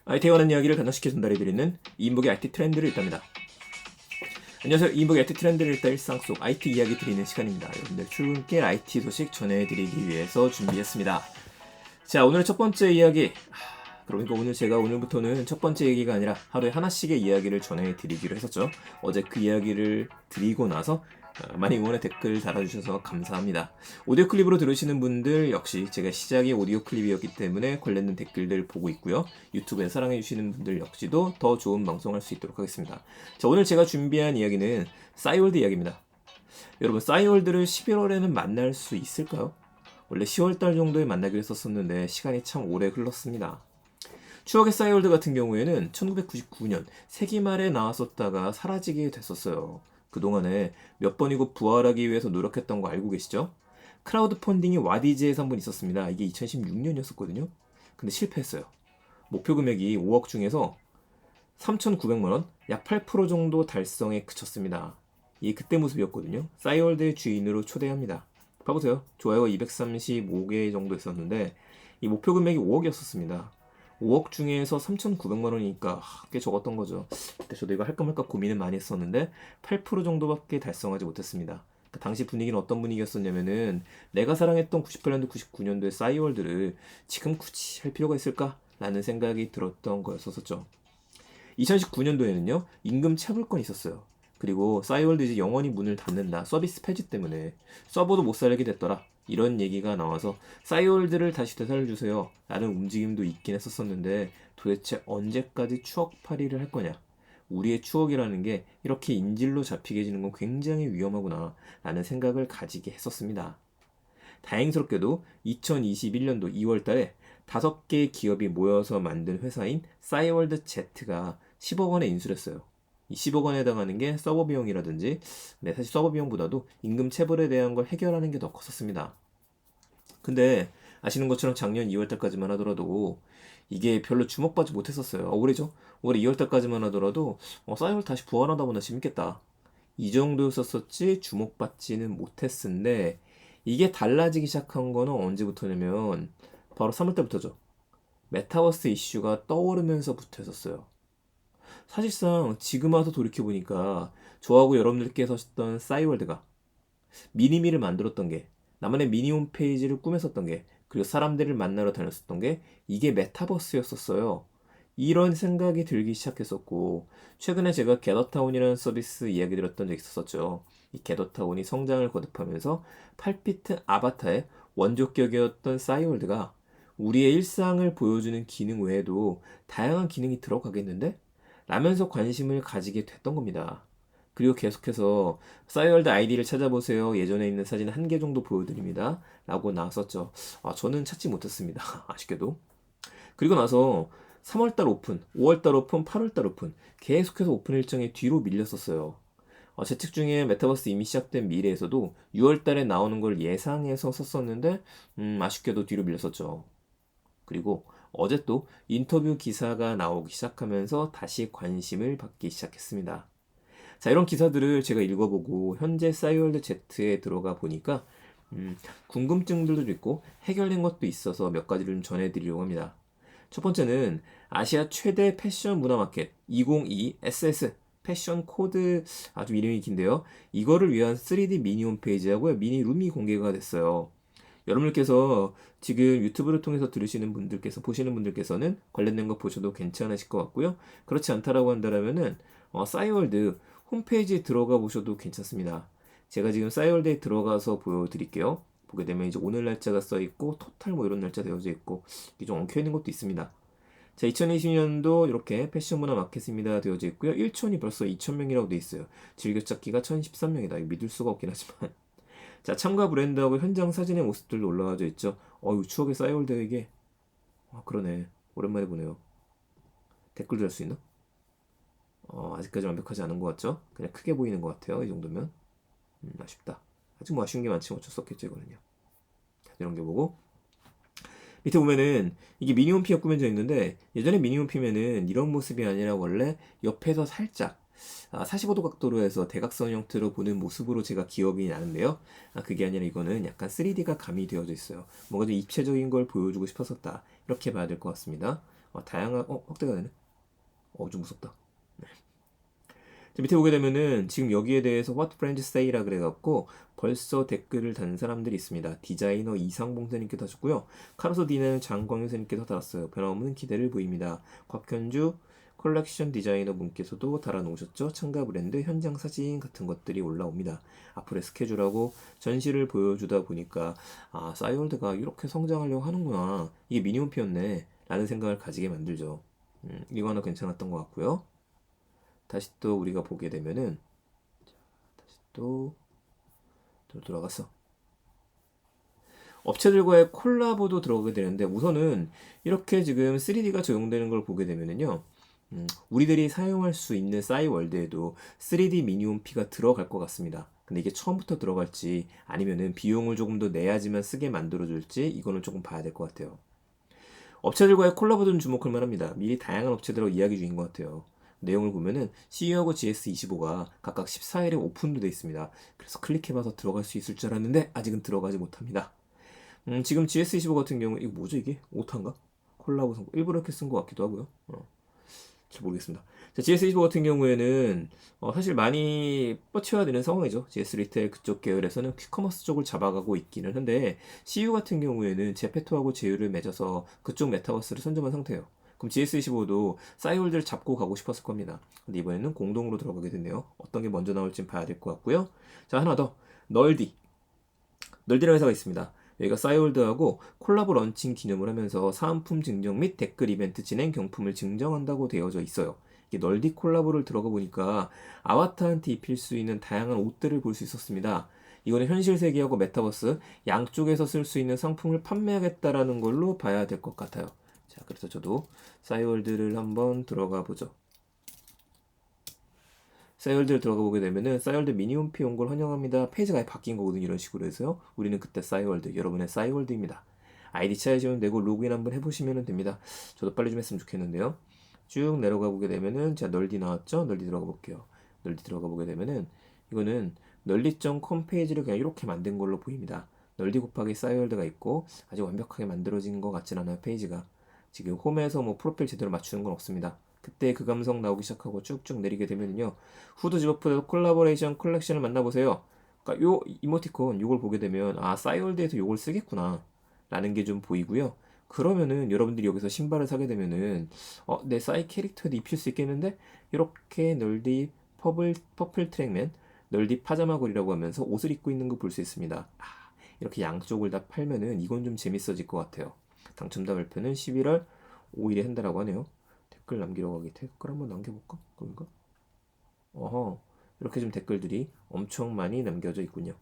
IT에 관한 이야기를 간단시켜 전달해드리는 이인복의 IT 트렌드를 읽답니다. 안녕하세요. 이인복의 IT 트렌드를 읽다 일상 속 IT 이야기 드리는 시간입니다. 여러분들 출근길 IT 소식 전해드리기 위해서 준비했습니다. 자, 오늘의 첫 번째 이야기. 그러니까 오늘부터는 첫 번째 얘기가 아니라 하루에 하나씩의 이야기를 전해드리기로 했었죠. 어제 그 이야기를 드리고 나서 많이 응원의 댓글 달아주셔서 감사합니다. 오디오 클립으로 들으시는 분들 역시 제가 시작이 오디오 클립이었기 때문에 관련된 댓글들 보고 있고요. 유튜브에 사랑해주시는 분들 역시도 더 좋은 방송할 수 있도록 하겠습니다. 자, 오늘 제가 준비한 이야기는 싸이월드 이야기입니다. 여러분, 싸이월드를 11월에는 만날 수 있을까요? 원래 10월달 정도에 만나기로 했었는데 시간이 참 오래 흘렀습니다. 추억의 싸이월드 같은 경우에는 1999년 세기 말에 나왔었다가 사라지게 됐었어요. 그동안에 몇 번이고 부활하기 위해서 노력했던 거 알고 계시죠? 크라우드 펀딩이 와디즈에서 한 번 있었습니다. 이게 2016년이었었거든요. 근데 실패했어요. 목표 금액이 5억 중에서 3,900만 원, 약 8% 정도 달성에 그쳤습니다. 이게 그때 모습이었거든요. 싸이월드의 주인으로 초대합니다. 봐보세요. 좋아요가 235개 정도 있었는데 이 목표 금액이 5억이었었습니다. 5억 중에서 3,900만 원이니까 꽤 적었던 거죠. 그때 저도 이거 할까 말까 고민을 많이 했었는데 8% 정도밖에 달성하지 못했습니다. 그 당시 분위기는 어떤 분위기였었냐면은 내가 사랑했던 98년도, 99년도의 싸이월드를 지금 굳이 할 필요가 있을까? 라는 생각이 들었던 거였었죠. 2019년도에는요, 임금 체불권이 있었어요. 그리고 싸이월드 이제 영원히 문을 닫는다. 서비스 폐지 때문에 서버도 못 살게 됐더라. 이런 얘기가 나와서 싸이월드를 다시 되살려주세요 라는 움직임도 있긴 했었는데 도대체 언제까지 추억팔이를 할 거냐. 우리의 추억이라는 게 이렇게 인질로 잡히게 지는 건 굉장히 위험하구나 라는 생각을 가지게 했었습니다. 다행스럽게도 2021년도 2월 달에 5개의 기업이 모여서 만든 회사인 싸이월드 Z가 10억 원에 인수했어요. 이 10억 원에 해당하는 게 서버 비용이라든지, 사실 서버 비용보다도 임금 체불에 대한 걸 해결하는 게 더 컸었습니다. 근데 아시는 것처럼 작년 2월 달까지만 하더라도 이게 별로 주목받지 못했었어요. 올해죠? 올해 2월 달까지만 하더라도 싸이월드 다시 부활하다 보나 재밌겠다. 이 정도였었지 주목받지는 못했는데 이게 달라지기 시작한 거는 언제부터냐면 바로 3월 달부터죠. 메타버스 이슈가 떠오르면서부터 했었어요. 사실상 지금 와서 돌이켜보니까 저하고 여러분들께서 썼던 싸이월드가 미니미를 만들었던 게, 나만의 미니 홈페이지를 꾸몄었던 게, 그리고 사람들을 만나러 다녔었던 게 이게 메타버스였었어요. 이런 생각이 들기 시작했었고, 최근에 제가 게더타운이라는 서비스 이야기 드렸던 적이 있었죠. 이 게더타운이 성장을 거듭하면서 8비트 아바타의 원조격이었던 싸이월드가 우리의 일상을 보여주는 기능 외에도 다양한 기능이 들어가겠는데? 라면서 관심을 가지게 됐던 겁니다. 그리고 계속해서 싸이월드 아이디를 찾아보세요. 예전에 있는 사진 한 개 정도 보여드립니다. 라고 나왔었죠. 저는 찾지 못했습니다. 아쉽게도. 그리고 나서 3월달 오픈, 5월달 오픈, 8월달 오픈 계속해서 오픈 일정이 뒤로 밀렸었어요. 제 책 중에 메타버스 이미 시작된 미래에서도 6월달에 나오는 걸 예상해서 썼었는데 아쉽게도 뒤로 밀렸었죠. 그리고 어제 또 인터뷰 기사가 나오기 시작하면서 다시 관심을 받기 시작했습니다. 자, 이런 기사들을 제가 읽어보고 현재 싸이월드 Z에 들어가 보니까 궁금증들도 있고 해결된 것도 있어서 몇 가지를 좀 전해드리려고 합니다. 첫 번째는 아시아 최대 패션 문화마켓 2022 SS 패션 코드, 아주 이름이 긴데요. 이거를 위한 3D 미니 홈페이지하고요. 미니 룸이 공개가 됐어요. 여러분들께서 지금 유튜브를 통해서 들으시는 분들께서, 보시는 분들께서는 관련된 거 보셔도 괜찮으실 것 같고요. 그렇지 않다라고 한다면은 싸이월드 홈페이지에 들어가 보셔도 괜찮습니다. 제가 지금 싸이월드에 들어가서 보여드릴게요. 보게 되면 이제 오늘 날짜가 써 있고 토탈 뭐 이런 날짜 되어져 있고 이게 좀 엉켜 있는 것도 있습니다. 자, 2020년도 이렇게 패션 문화 마켓입니다 되어져 있고요. 1촌이 벌써 2,000명이라고 되어 있어요. 즐겨찾기가 1,013명이다. 믿을 수가 없긴 하지만. 자, 참가 브랜드하고 현장 사진의 모습들도 올라와져 있죠. 추억의 싸이월드 이게. 그러네. 오랜만에 보네요. 댓글도 할 수 있나? 아직까지 완벽하지 않은 것 같죠? 그냥 크게 보이는 것 같아요. 이 정도면. 아쉽다. 아직 뭐 아쉬운 게 많지만 어쩔 수 없겠죠, 이거는요. 이런 게 보고. 밑에 보면은 이게 미니홈피가 꾸며져 있는데 예전에 미니홈피면은 이런 모습이 아니라 원래 옆에서 살짝 45도 각도로 해서 대각선 형태로 보는 모습으로 제가 기억이 나는데요. 그게 아니라 이거는 약간 3D가 가미되어져 있어요. 뭔가 좀 입체적인 걸 보여주고 싶었었다. 이렇게 봐야 될 것 같습니다. 다양한 확대가 되네. 좀 무섭다. 밑에 보게 되면은 지금 여기에 대해서 What Friends Say라 그래갖고 벌써 댓글을 단 사람들이 있습니다. 디자이너 이상봉선님께서 하셨고요. 카르소 디는 장광윤선님께서 달았어요. 변함없는 기대를 보입니다. 곽현주 컬렉션 디자이너 분께서도 달아놓으셨죠. 참가 브랜드 현장 사진 같은 것들이 올라옵니다. 앞으로의 스케줄하고 전시를 보여주다 보니까 싸이월드가 이렇게 성장하려고 하는구나. 이게 미니홈피였네 라는 생각을 가지게 만들죠. 이거 하나 괜찮았던 것 같고요. 다시 또 우리가 보게 되면은 다시 또 돌아갔어. 업체들과의 콜라보도 들어가게 되는데 우선은 이렇게 지금 3D가 적용되는 걸 보게 되면은요. 우리들이 사용할 수 있는 싸이월드에도 3D 미니홈피가 들어갈 것 같습니다. 근데 이게 처음부터 들어갈지 아니면은 비용을 조금 더 내야지만 쓰게 만들어줄지 이거는 조금 봐야 될 것 같아요. 업체들과의 콜라보도 주목할 만합니다. 미리 다양한 업체들하고 이야기 중인 것 같아요. 내용을 보면은 CU하고 GS25가 각각 14일에 오픈도 돼 있습니다. 그래서 클릭해봐서 들어갈 수 있을 줄 알았는데 아직은 들어가지 못합니다. 지금 GS25 같은 경우 이거 뭐죠 이게? 오타인가? 콜라보 성공 일부러 이렇게 쓴 것 같기도 하고요. 잘 모르겠습니다. 자, GS25 같은 경우에는 사실 많이 뻗쳐야 되는 상황이죠. GS 리테일 그쪽 계열에서는 퀵커머스 쪽을 잡아가고 있기는 한데 CU 같은 경우에는 제페토하고 제휴를 맺어서 그쪽 메타버스를 선점한 상태예요. 그럼 GS25도 싸이월드를 잡고 가고 싶었을 겁니다. 근데 이번에는 공동으로 들어가게 됐네요. 어떤 게 먼저 나올지 봐야 될 것 같고요. 자, 하나 더. 널디. 널디라는 회사가 있습니다. 여기가 싸이월드하고 콜라보 런칭 기념을 하면서 사은품 증정 및 댓글 이벤트 진행 경품을 증정한다고 되어져 있어요. 이게 널디 콜라보를 들어가 보니까 아바타한테 입힐 수 있는 다양한 옷들을 볼 수 있었습니다. 이거는 현실 세계하고 메타버스 양쪽에서 쓸 수 있는 상품을 판매하겠다라는 걸로 봐야 될 것 같아요. 자, 그래서 저도 싸이월드를 한번 들어가 보죠. 싸이월드를 들어가 보게 되면은 싸이월드 미니홈피 온 걸 환영합니다. 페이지가 아예 바뀐 거거든요. 이런 식으로 해서요. 우리는 그때 싸이월드, 여러분의 싸이월드입니다. 아이디 찾으시면 되고 로그인 한번 해보시면 됩니다. 저도 빨리 좀 했으면 좋겠는데요. 쭉 내려가 보게 되면은 자 널디 나왔죠? 널디 들어가 볼게요. 널디 들어가 보게 되면은 이거는 널리.com 페이지를 그냥 이렇게 만든 걸로 보입니다. 널디 곱하기 싸이월드가 있고 아직 완벽하게 만들어진 것 같진 않아요. 페이지가 지금 홈에서 뭐 프로필 제대로 맞추는 건 없습니다. 그때 그 감성 나오기 시작하고 쭉쭉 내리게 되면요. 후드 집어프 콜라보레이션 컬렉션을 만나보세요. 그러니까 요 이모티콘 요걸 보게 되면 싸이월드에서 요걸 쓰겠구나 라는 게 좀 보이고요. 그러면은 여러분들이 여기서 신발을 사게 되면은 내 싸이 캐릭터도 입힐 수 있겠는데 이렇게 널디 퍼플 트랙맨 널디 파자마걸이라고 하면서 옷을 입고 있는 거 볼 수 있습니다. 이렇게 양쪽을 다 팔면은 이건 좀 재밌어질 것 같아요. 당첨자 발표는 11월 5일에 한다라고 하네요. 댓글 남기려고 하기 댓글 한번 남겨볼까? 그런가? 이렇게 좀 댓글들이 엄청 많이 남겨져 있군요.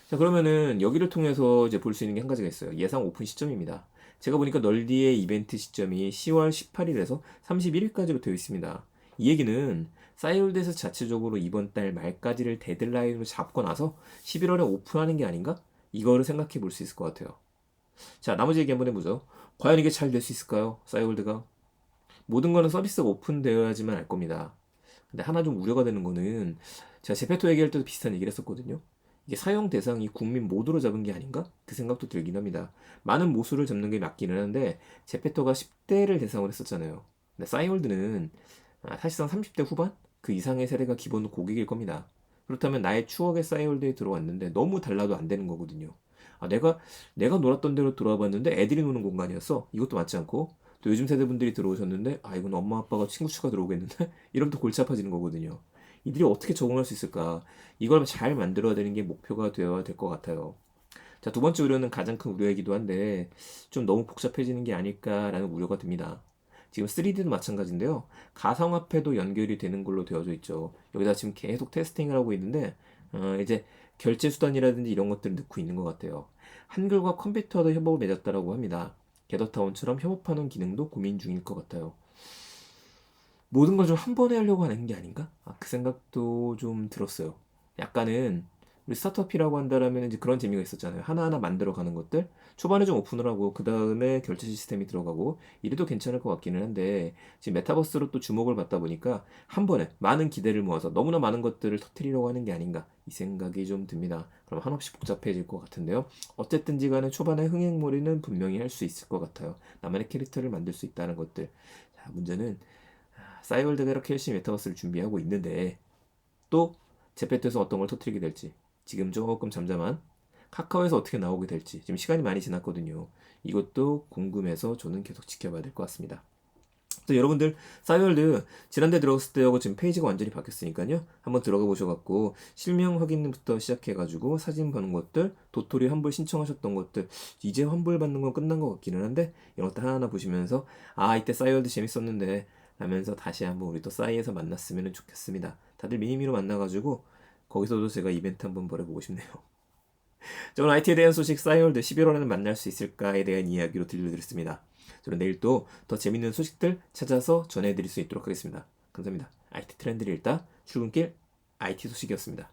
자, 그러면은 여기를 통해서 이제 볼 수 있는 게 한 가지가 있어요. 예상 오픈 시점입니다. 제가 보니까 널디의 이벤트 시점이 10월 18일에서 31일까지로 되어 있습니다. 이 얘기는 싸이월드에서 자체적으로 이번 달 말까지를 데드라인으로 잡고 나서 11월에 오픈하는 게 아닌가? 이거를 생각해 볼 수 있을 것 같아요. 자, 나머지 얘기 한번 해보죠. 과연 이게 잘 될 수 있을까요? 싸이월드가? 모든 거는 서비스가 오픈되어야지만 알 겁니다. 근데 하나 좀 우려가 되는 거는 제가 제페토 얘기할 때도 비슷한 얘기를 했었거든요. 이게 사용 대상이 국민 모두로 잡은 게 아닌가? 그 생각도 들긴 합니다. 많은 모수를 잡는 게 맞기는 한데 제페토가 10대를 대상으로 했었잖아요. 근데 싸이월드는 사실상 30대 후반? 그 이상의 세대가 기본 고객일 겁니다. 그렇다면 나의 추억의 싸이월드에 들어왔는데 너무 달라도 안 되는 거거든요. 내가 놀았던 대로 돌아와 봤는데 애들이 노는 공간이었어. 이것도 맞지 않고 또 요즘 세대분들이 들어오셨는데 이건 엄마 아빠가 친구 추가 들어오겠는데 이러면 또 골치 아파지는 거거든요. 이들이 어떻게 적응할 수 있을까? 이걸 잘 만들어야 되는 게 목표가 되어야 될 것 같아요. 자, 두 번째 우려는 가장 큰 우려이기도 한데 좀 너무 복잡해지는 게 아닐까라는 우려가 듭니다. 지금 3D도 마찬가지인데요. 가상화폐도 연결이 되는 걸로 되어져 있죠. 여기다 지금 계속 테스팅을 하고 있는데 이제 결제 수단이라든지 이런 것들을 넣고 있는 것 같아요. 한글과 컴퓨터도 협업을 맺었다라고 합니다. 게더타운처럼 협업하는 기능도 고민 중일 것 같아요. 모든 걸 좀 한 번에 하려고 하는 게 아닌가? 그 생각도 좀 들었어요. 약간은 우리 스타트업이라고 한다라면 이제 그런 재미가 있었잖아요. 하나하나 만들어가는 것들. 초반에 좀 오픈을 하고 그 다음에 결제 시스템이 들어가고 이래도 괜찮을 것 같기는 한데 지금 메타버스로 또 주목을 받다 보니까 한 번에 많은 기대를 모아서 너무나 많은 것들을 터뜨리려고 하는 게 아닌가 이 생각이 좀 듭니다. 그럼 한없이 복잡해질 것 같은데요. 어쨌든지 간에 초반에 흥행몰이는 분명히 할 수 있을 것 같아요. 나만의 캐릭터를 만들 수 있다는 것들. 자, 문제는 싸이월드가 이렇게 열심히 메타버스를 준비하고 있는데 또 제페토에서 어떤 걸 터뜨리게 될지 지금 조금 잠잠한 카카오에서 어떻게 나오게 될지 지금 시간이 많이 지났거든요. 이것도 궁금해서 저는 계속 지켜봐야 될 것 같습니다. 또 여러분들 싸이월드 지난달 들어갔을 때하고 지금 페이지가 완전히 바뀌었으니까요. 한번 들어가 보셔갖고 실명 확인부터 시작해가지고 사진 보는 것들, 도토리 환불 신청하셨던 것들 이제 환불 받는 건 끝난 것 같기는 한데 이런 것들 하나하나 보시면서 아 이때 싸이월드 재밌었는데 하면서 다시 한번 우리 또 싸이에서 만났으면 좋겠습니다. 다들 미니미로 만나가지고 거기서도 제가 이벤트 한번 벌여보고 싶네요. 저는 IT에 대한 소식 싸이월드 11월에는 만날 수 있을까에 대한 이야기로 들려드렸습니다. 저는 내일 또 더 재밌는 소식들 찾아서 전해드릴 수 있도록 하겠습니다. 감사합니다. IT 트렌드를 읽다 출근길 IT 소식이었습니다.